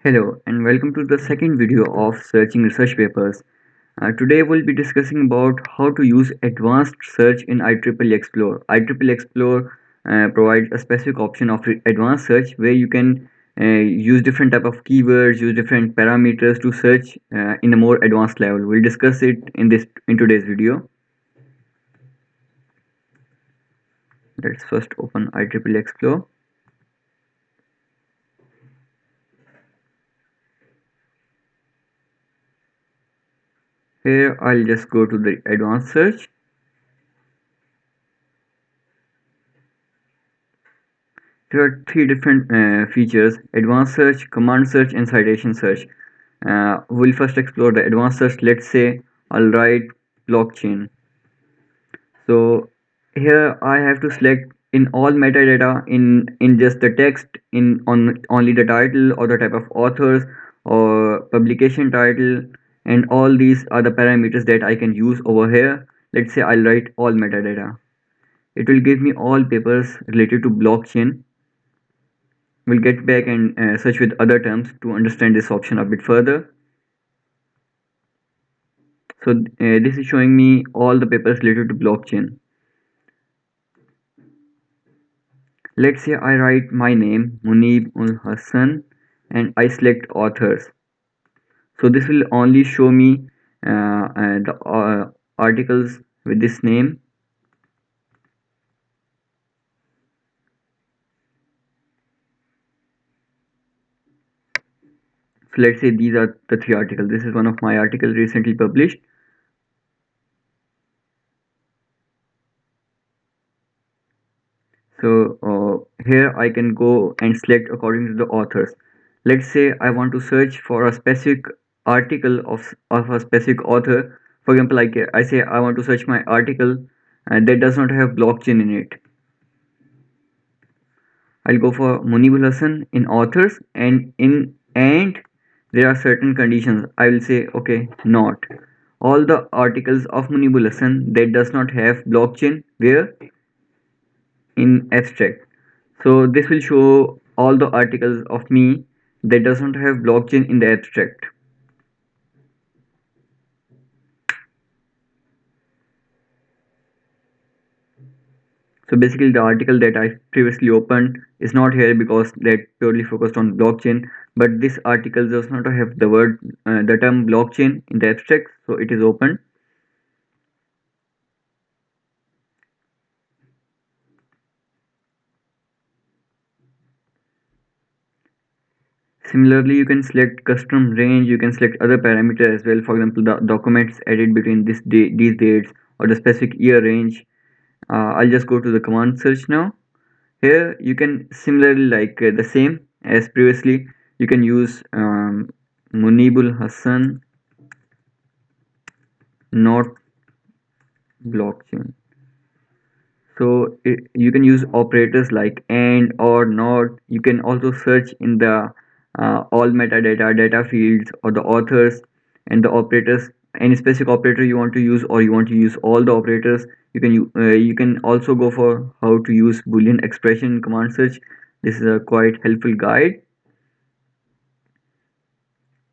Hello and welcome to the second video of searching research papers. Today we'll be discussing about how to use advanced search in IEEE Xplore. IEEE Xplore provides a specific option of advanced search where you can use different type of keywords, use different parameters to search in a more advanced level. We'll discuss it in today's video. Let's first open IEEE Xplore. Here I'll just go to the advanced search. There are three different features: advanced search, command search, and citation search. We'll first explore the advanced search. Let's say I'll write blockchain. So here I have to select in all metadata in just the text, in on only the title or the type of authors or publication title, and all these are the parameters that I can use over here. Let's say I'll write all metadata. It will give me all papers related to blockchain. We'll get back and search with other terms to understand this option a bit further. So this is showing me all the papers related to blockchain. Let's say I write my name, Muneeb ul Hassan, and I select authors. So this will only show me the articles with this name. So let's say these are the three articles. This is one of my articles recently published. So here I can go and select according to the authors. Let's say I want to search for a specific article of a specific author. For example, I say I want to search my article that does not have blockchain in it. I'll go for Munibul Hassan in authors, and there are certain conditions. I will say okay, not all the articles of Munibul Hassan that does not have blockchain where in abstract. So this will show all the articles of me that doesn't have blockchain in the abstract. So basically the article that I previously opened is not here because that purely focused on blockchain, but this article does not have the term blockchain in the abstract, so it is open. Similarly, you can select custom range, you can select other parameters as well. For example, the documents added between these dates or the specific year range. I'll just go to the command search now. Here you can similarly the same as previously, you can use Munibul Hassan not blockchain. So you can use operators like and or not. You can also search in the all metadata data fields or the authors and the operators. Any specific operator you want to use, or you want to use all the operators, you can also go for how to use Boolean expression in command search. This is a quite helpful guide,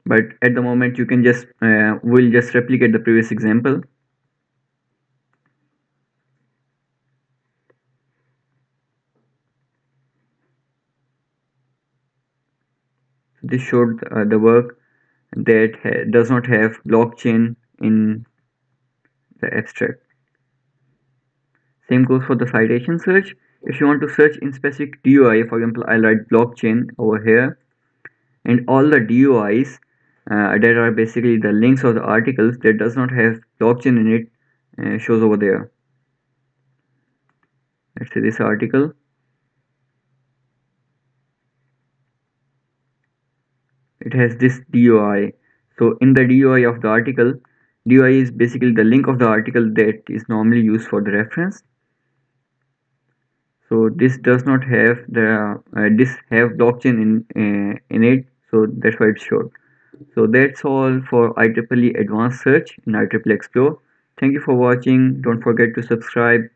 but at the moment you can just we'll just replicate the previous example. This showed the work that does not have blockchain in the abstract. Same goes for the citation search. If you want to search in specific DOI, for example, I'll write blockchain over here, and all the DOIs that are basically the links of the articles that does not have blockchain in it shows over there. Let's say this article. It has this DOI. So in the DOI of the article, DOI is basically the link of the article that is normally used for the reference. So this does not have this have blockchain in it, so that's why it's short. So that's all for IEEE Advanced Search in IEEE Xplore. Thank you for watching. Don't forget to subscribe.